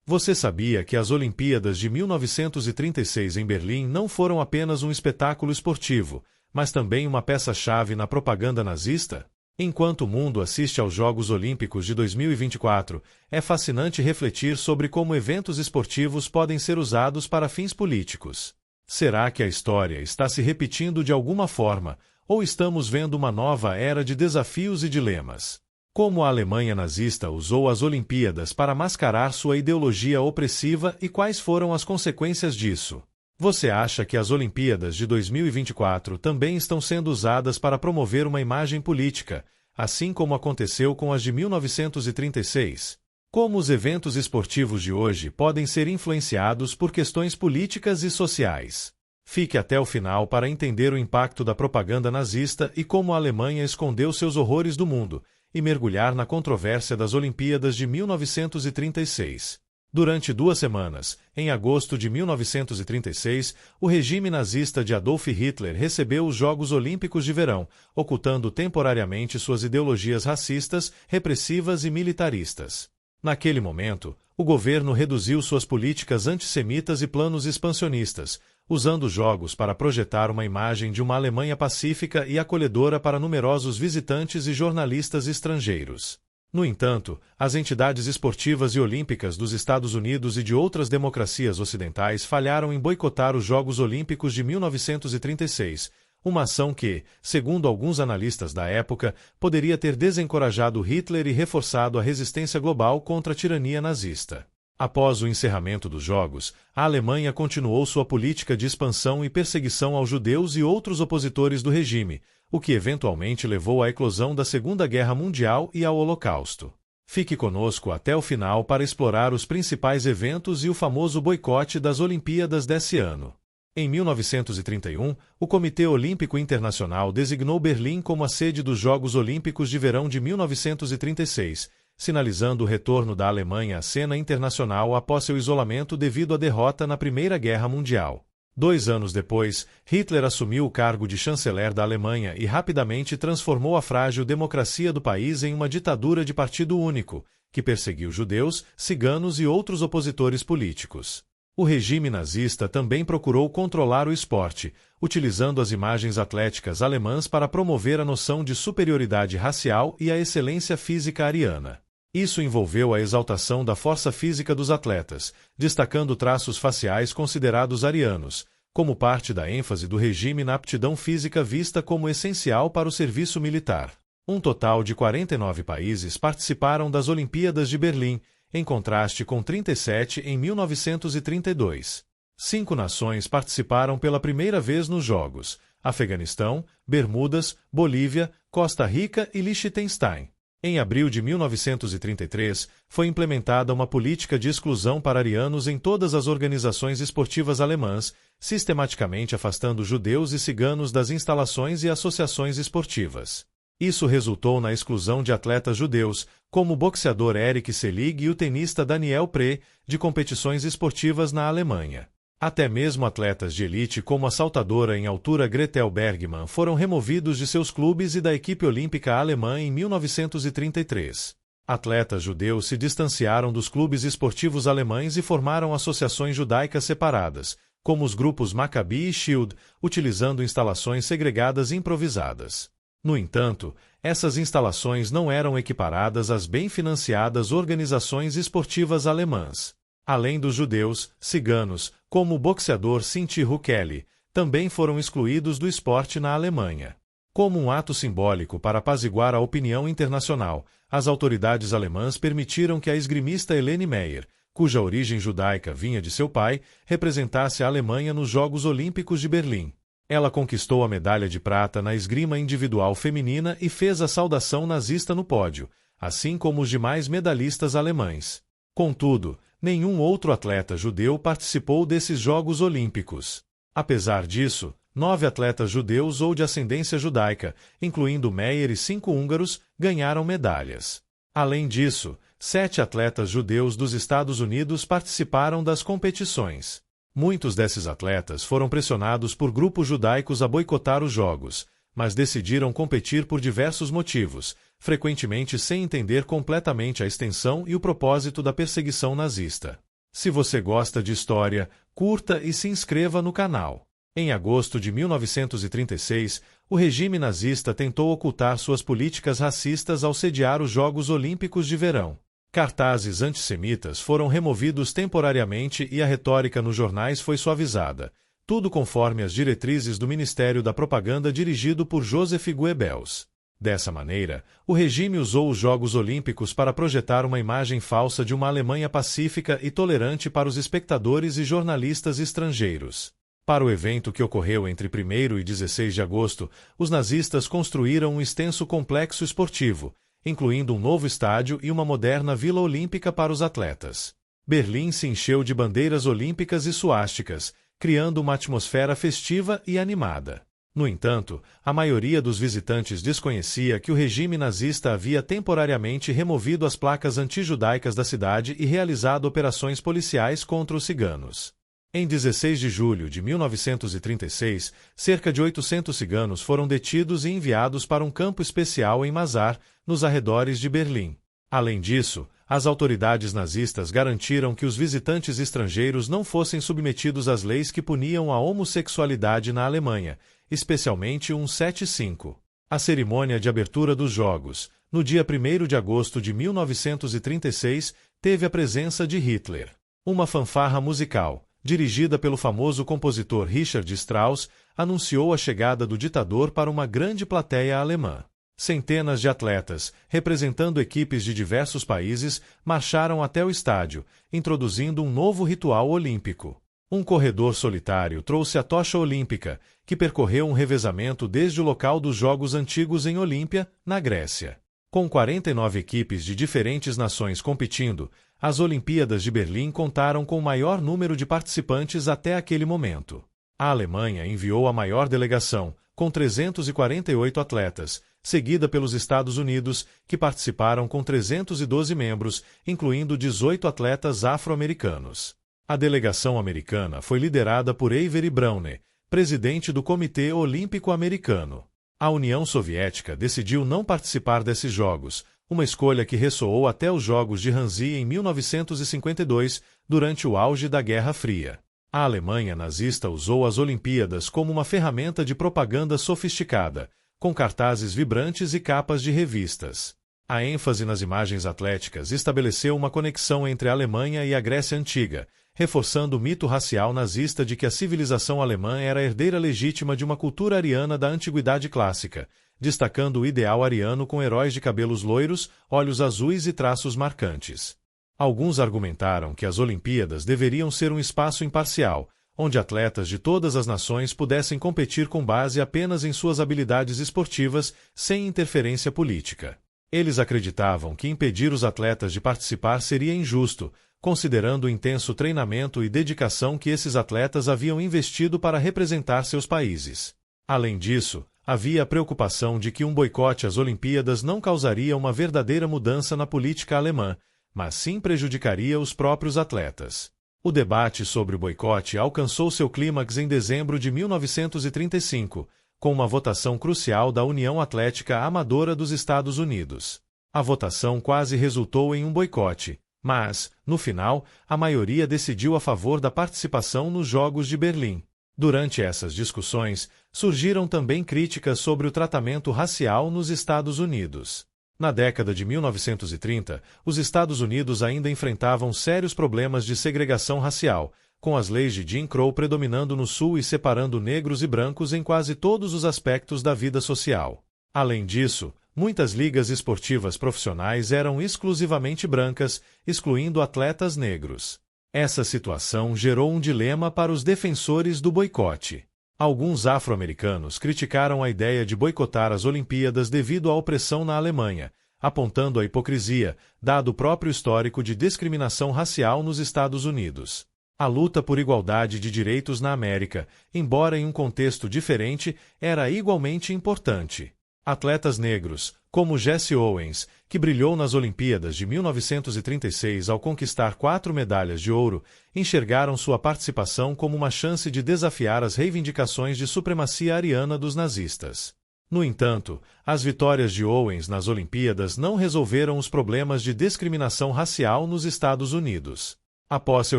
Você sabia que as Olimpíadas de 1936 em Berlim não foram apenas um espetáculo esportivo, mas também uma peça-chave na propaganda nazista? Enquanto o mundo assiste aos Jogos Olímpicos de 2024, é fascinante refletir sobre como eventos esportivos podem ser usados para fins políticos. Será que a história está se repetindo de alguma forma, ou estamos vendo uma nova era de desafios e dilemas? Como a Alemanha nazista usou as Olimpíadas para mascarar sua ideologia opressiva e quais foram as consequências disso? Você acha que as Olimpíadas de 2024 também estão sendo usadas para promover uma imagem política, assim como aconteceu com as de 1936? Como os eventos esportivos de hoje podem ser influenciados por questões políticas e sociais? Fique até o final para entender o impacto da propaganda nazista e como a Alemanha escondeu seus horrores do mundo, e mergulhar na controvérsia das Olimpíadas de 1936. Durante 2 semanas, em agosto de 1936, o regime nazista de Adolf Hitler recebeu os Jogos Olímpicos de Verão, ocultando temporariamente suas ideologias racistas, repressivas e militaristas. Naquele momento, o governo reduziu suas políticas antissemitas e planos expansionistas, usando os Jogos para projetar uma imagem de uma Alemanha pacífica e acolhedora para numerosos visitantes e jornalistas estrangeiros. No entanto, as entidades esportivas e olímpicas dos Estados Unidos e de outras democracias ocidentais falharam em boicotar os Jogos Olímpicos de 1936, uma ação que, segundo alguns analistas da época, poderia ter desencorajado Hitler e reforçado a resistência global contra a tirania nazista. Após o encerramento dos Jogos, a Alemanha continuou sua política de expansão e perseguição aos judeus e outros opositores do regime, o que eventualmente levou à eclosão da Segunda Guerra Mundial e ao Holocausto. Fique conosco até o final para explorar os principais eventos e o famoso boicote das Olimpíadas desse ano. Em 1931, o Comitê Olímpico Internacional designou Berlim como a sede dos Jogos Olímpicos de Verão de 1936, sinalizando o retorno da Alemanha à cena internacional após seu isolamento devido à derrota na Primeira Guerra Mundial. 2 anos depois, Hitler assumiu o cargo de chanceler da Alemanha e rapidamente transformou a frágil democracia do país em uma ditadura de partido único, que perseguiu judeus, ciganos e outros opositores políticos. O regime nazista também procurou controlar o esporte, utilizando as imagens atléticas alemãs para promover a noção de superioridade racial e a excelência física ariana. Isso envolveu a exaltação da força física dos atletas, destacando traços faciais considerados arianos, como parte da ênfase do regime na aptidão física vista como essencial para o serviço militar. Um total de 49 países participaram das Olimpíadas de Berlim, em contraste com 37 em 1932. 5 nações participaram pela primeira vez nos Jogos: Afeganistão, Bermudas, Bolívia, Costa Rica e Liechtenstein. Em abril de 1933, foi implementada uma política de exclusão para arianos em todas as organizações esportivas alemãs, sistematicamente afastando judeus e ciganos das instalações e associações esportivas. Isso resultou na exclusão de atletas judeus, como o boxeador Eric Selig e o tenista Daniel Pre, de competições esportivas na Alemanha. Até mesmo atletas de elite como a saltadora em altura Gretel Bergmann foram removidos de seus clubes e da equipe olímpica alemã em 1933. Atletas judeus se distanciaram dos clubes esportivos alemães e formaram associações judaicas separadas, como os grupos Maccabi e Shield, utilizando instalações segregadas improvisadas. No entanto, essas instalações não eram equiparadas às bem financiadas organizações esportivas alemãs. Além dos judeus, ciganos, como o boxeador Sinti Hukeli, também foram excluídos do esporte na Alemanha. Como um ato simbólico para apaziguar a opinião internacional, as autoridades alemãs permitiram que a esgrimista Helene Meyer, cuja origem judaica vinha de seu pai, representasse a Alemanha nos Jogos Olímpicos de Berlim. Ela conquistou a medalha de prata na esgrima individual feminina e fez a saudação nazista no pódio, assim como os demais medalhistas alemães. Contudo, nenhum outro atleta judeu participou desses Jogos Olímpicos. Apesar disso, 9 atletas judeus ou de ascendência judaica, incluindo Meyer e 5 húngaros, ganharam medalhas. Além disso, 7 atletas judeus dos Estados Unidos participaram das competições. Muitos desses atletas foram pressionados por grupos judaicos a boicotar os Jogos, mas decidiram competir por diversos motivos, frequentemente sem entender completamente a extensão e o propósito da perseguição nazista. Se você gosta de história, curta e se inscreva no canal. Em agosto de 1936, o regime nazista tentou ocultar suas políticas racistas ao sediar os Jogos Olímpicos de Verão. Cartazes antissemitas foram removidos temporariamente e a retórica nos jornais foi suavizada, tudo conforme as diretrizes do Ministério da Propaganda dirigido por Joseph Goebbels. Dessa maneira, o regime usou os Jogos Olímpicos para projetar uma imagem falsa de uma Alemanha pacífica e tolerante para os espectadores e jornalistas estrangeiros. Para o evento que ocorreu entre 1º e 16 de agosto, os nazistas construíram um extenso complexo esportivo, incluindo um novo estádio e uma moderna vila olímpica para os atletas. Berlim se encheu de bandeiras olímpicas e suásticas, criando uma atmosfera festiva e animada. No entanto, a maioria dos visitantes desconhecia que o regime nazista havia temporariamente removido as placas antijudaicas da cidade e realizado operações policiais contra os ciganos. Em 16 de julho de 1936, cerca de 800 ciganos foram detidos e enviados para um campo especial em Mazar, nos arredores de Berlim. Além disso, as autoridades nazistas garantiram que os visitantes estrangeiros não fossem submetidos às leis que puniam a homossexualidade na Alemanha, especialmente o 175. A cerimônia de abertura dos Jogos, no dia 1º de agosto de 1936, teve a presença de Hitler. Uma fanfarra musical, dirigida pelo famoso compositor Richard Strauss, anunciou a chegada do ditador para uma grande plateia alemã. Centenas de atletas, representando equipes de diversos países, marcharam até o estádio, introduzindo um novo ritual olímpico. Um corredor solitário trouxe a tocha olímpica, que percorreu um revezamento desde o local dos Jogos Antigos em Olímpia, na Grécia. Com 49 equipes de diferentes nações competindo, as Olimpíadas de Berlim contaram com o maior número de participantes até aquele momento. A Alemanha enviou a maior delegação, com 348 atletas, seguida pelos Estados Unidos, que participaram com 312 membros, incluindo 18 atletas afro-americanos. A delegação americana foi liderada por Avery Browne, presidente do Comitê Olímpico Americano. A União Soviética decidiu não participar desses Jogos, uma escolha que ressoou até os Jogos de Hanzi em 1952, durante o auge da Guerra Fria. A Alemanha nazista usou as Olimpíadas como uma ferramenta de propaganda sofisticada, com cartazes vibrantes e capas de revistas. A ênfase nas imagens atléticas estabeleceu uma conexão entre a Alemanha e a Grécia Antiga, reforçando o mito racial nazista de que a civilização alemã era a herdeira legítima de uma cultura ariana da Antiguidade Clássica, destacando o ideal ariano com heróis de cabelos loiros, olhos azuis e traços marcantes. Alguns argumentaram que as Olimpíadas deveriam ser um espaço imparcial, onde atletas de todas as nações pudessem competir com base apenas em suas habilidades esportivas, sem interferência política. Eles acreditavam que impedir os atletas de participar seria injusto, considerando o intenso treinamento e dedicação que esses atletas haviam investido para representar seus países. Além disso, havia a preocupação de que um boicote às Olimpíadas não causaria uma verdadeira mudança na política alemã, mas sim prejudicaria os próprios atletas. O debate sobre o boicote alcançou seu clímax em dezembro de 1935, com uma votação crucial da União Atlética Amadora dos Estados Unidos. A votação quase resultou em um boicote, mas, no final, a maioria decidiu a favor da participação nos Jogos de Berlim. Durante essas discussões, surgiram também críticas sobre o tratamento racial nos Estados Unidos. Na década de 1930, os Estados Unidos ainda enfrentavam sérios problemas de segregação racial, com as leis de Jim Crow predominando no Sul e separando negros e brancos em quase todos os aspectos da vida social. Além disso, muitas ligas esportivas profissionais eram exclusivamente brancas, excluindo atletas negros. Essa situação gerou um dilema para os defensores do boicote. Alguns afro-americanos criticaram a ideia de boicotar as Olimpíadas devido à opressão na Alemanha, apontando a hipocrisia, dado o próprio histórico de discriminação racial nos Estados Unidos. A luta por igualdade de direitos na América, embora em um contexto diferente, era igualmente importante. Atletas negros, como Jesse Owens, que brilhou nas Olimpíadas de 1936 ao conquistar 4 medalhas de ouro, enxergaram sua participação como uma chance de desafiar as reivindicações de supremacia ariana dos nazistas. No entanto, as vitórias de Owens nas Olimpíadas não resolveram os problemas de discriminação racial nos Estados Unidos. Após seu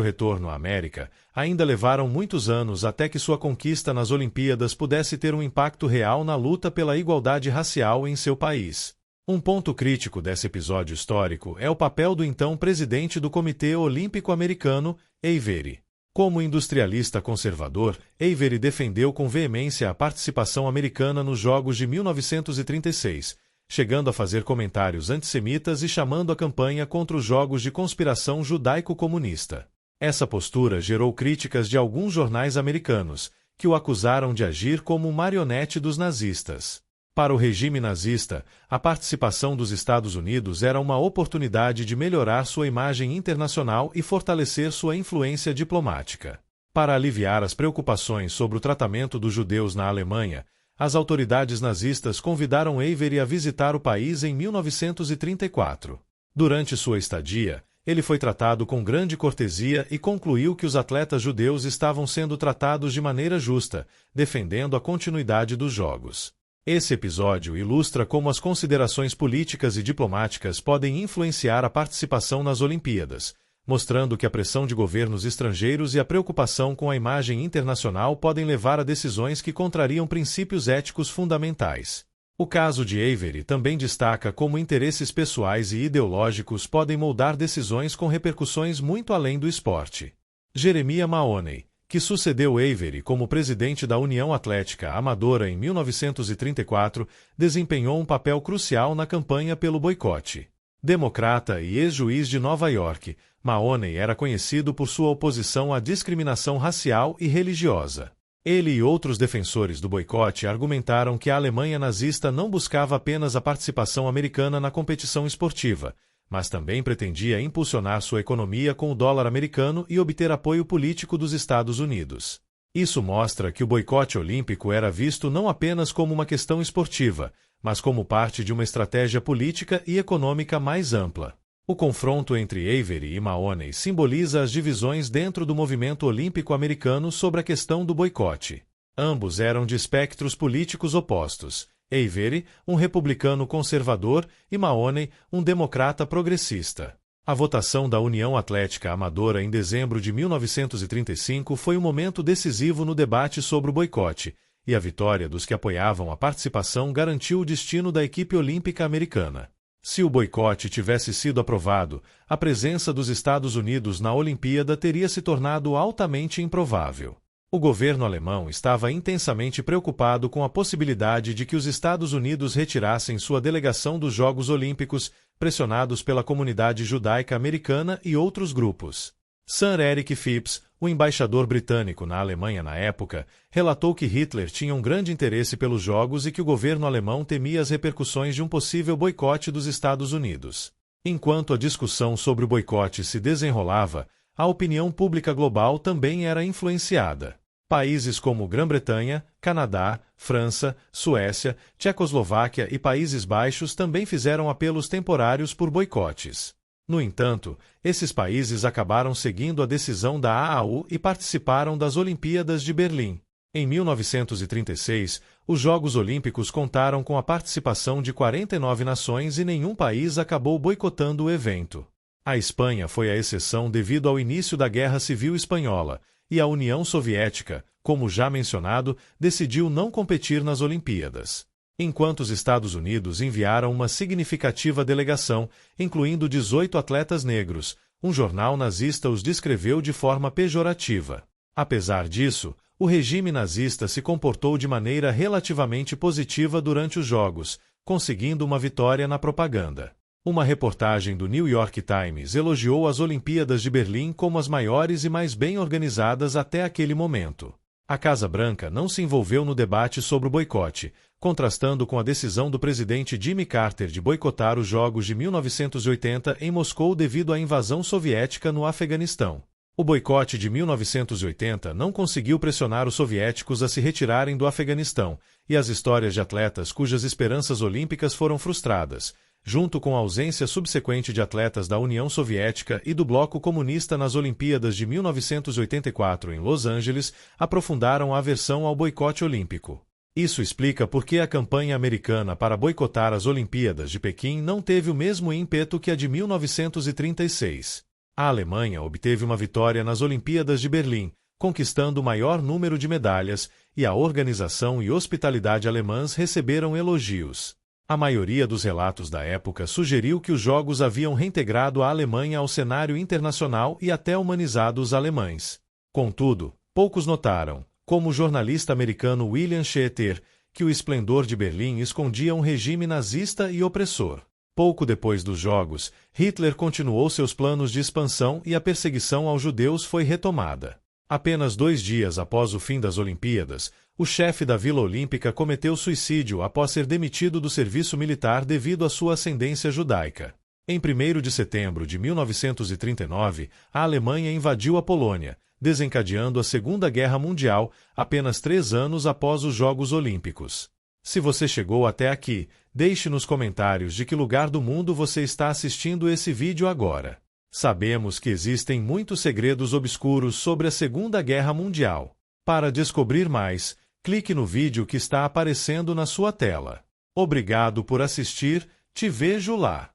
retorno à América, ainda levaram muitos anos até que sua conquista nas Olimpíadas pudesse ter um impacto real na luta pela igualdade racial em seu país. Um ponto crítico desse episódio histórico é o papel do então presidente do Comitê Olímpico Americano, Avery. Como industrialista conservador, Avery defendeu com veemência a participação americana nos Jogos de 1936, chegando a fazer comentários antissemitas e chamando a campanha contra os jogos de conspiração judaico-comunista. Essa postura gerou críticas de alguns jornais americanos, que o acusaram de agir como marionete dos nazistas. Para o regime nazista, a participação dos Estados Unidos era uma oportunidade de melhorar sua imagem internacional e fortalecer sua influência diplomática. Para aliviar as preocupações sobre o tratamento dos judeus na Alemanha, as autoridades nazistas convidaram Avery a visitar o país em 1934. Durante sua estadia, ele foi tratado com grande cortesia e concluiu que os atletas judeus estavam sendo tratados de maneira justa, defendendo a continuidade dos Jogos. Esse episódio ilustra como as considerações políticas e diplomáticas podem influenciar a participação nas Olimpíadas, mostrando que a pressão de governos estrangeiros e a preocupação com a imagem internacional podem levar a decisões que contrariam princípios éticos fundamentais. O caso de Avery também destaca como interesses pessoais e ideológicos podem moldar decisões com repercussões muito além do esporte. Jeremiah Mahoney, que sucedeu Avery como presidente da União Atlética Amadora em 1934, desempenhou um papel crucial na campanha pelo boicote. Democrata e ex-juiz de Nova York, Mahoney era conhecido por sua oposição à discriminação racial e religiosa. Ele e outros defensores do boicote argumentaram que a Alemanha nazista não buscava apenas a participação americana na competição esportiva, mas também pretendia impulsionar sua economia com o dólar americano e obter apoio político dos Estados Unidos. Isso mostra que o boicote olímpico era visto não apenas como uma questão esportiva, mas como parte de uma estratégia política e econômica mais ampla. O confronto entre Avery e Mahoney simboliza as divisões dentro do movimento olímpico americano sobre a questão do boicote. Ambos eram de espectros políticos opostos. Avery, um republicano conservador, e Mahoney, um democrata progressista. A votação da União Atlética Amadora em dezembro de 1935 foi um momento decisivo no debate sobre o boicote, e a vitória dos que apoiavam a participação garantiu o destino da equipe olímpica americana. Se o boicote tivesse sido aprovado, a presença dos Estados Unidos na Olimpíada teria se tornado altamente improvável. O governo alemão estava intensamente preocupado com a possibilidade de que os Estados Unidos retirassem sua delegação dos Jogos Olímpicos, pressionados pela comunidade judaica americana e outros grupos. Sir Eric Phipps, o embaixador britânico na Alemanha na época, relatou que Hitler tinha um grande interesse pelos Jogos e que o governo alemão temia as repercussões de um possível boicote dos Estados Unidos. Enquanto a discussão sobre o boicote se desenrolava, a opinião pública global também era influenciada. Países como Grã-Bretanha, Canadá, França, Suécia, Tchecoslováquia e Países Baixos também fizeram apelos temporários por boicotes. No entanto, esses países acabaram seguindo a decisão da AAU e participaram das Olimpíadas de Berlim. Em 1936, os Jogos Olímpicos contaram com a participação de 49 nações e nenhum país acabou boicotando o evento. A Espanha foi a exceção devido ao início da Guerra Civil Espanhola, e a União Soviética, como já mencionado, decidiu não competir nas Olimpíadas. Enquanto os Estados Unidos enviaram uma significativa delegação, incluindo 18 atletas negros, um jornal nazista os descreveu de forma pejorativa. Apesar disso, o regime nazista se comportou de maneira relativamente positiva durante os Jogos, conseguindo uma vitória na propaganda. Uma reportagem do New York Times elogiou as Olimpíadas de Berlim como as maiores e mais bem organizadas até aquele momento. A Casa Branca não se envolveu no debate sobre o boicote, contrastando com a decisão do presidente Jimmy Carter de boicotar os Jogos de 1980 em Moscou devido à invasão soviética no Afeganistão. O boicote de 1980 não conseguiu pressionar os soviéticos a se retirarem do Afeganistão, e as histórias de atletas cujas esperanças olímpicas foram frustradas, junto com a ausência subsequente de atletas da União Soviética e do Bloco Comunista nas Olimpíadas de 1984 em Los Angeles, aprofundaram a aversão ao boicote olímpico. Isso explica por que a campanha americana para boicotar as Olimpíadas de Pequim não teve o mesmo ímpeto que a de 1936. A Alemanha obteve uma vitória nas Olimpíadas de Berlim, conquistando o maior número de medalhas, e a organização e hospitalidade alemãs receberam elogios. A maioria dos relatos da época sugeriu que os Jogos haviam reintegrado a Alemanha ao cenário internacional e até humanizado os alemães. Contudo, poucos notaram, como o jornalista americano William Schechter, que o esplendor de Berlim escondia um regime nazista e opressor. Pouco depois dos Jogos, Hitler continuou seus planos de expansão e a perseguição aos judeus foi retomada. Apenas 2 dias após o fim das Olimpíadas, o chefe da Vila Olímpica cometeu suicídio após ser demitido do serviço militar devido à sua ascendência judaica. Em 1º de setembro de 1939, a Alemanha invadiu a Polônia, desencadeando a Segunda Guerra Mundial apenas 3 anos após os Jogos Olímpicos. Se você chegou até aqui, deixe nos comentários de que lugar do mundo você está assistindo esse vídeo agora. Sabemos que existem muitos segredos obscuros sobre a Segunda Guerra Mundial. Para descobrir mais, clique no vídeo que está aparecendo na sua tela. Obrigado por assistir, te vejo lá!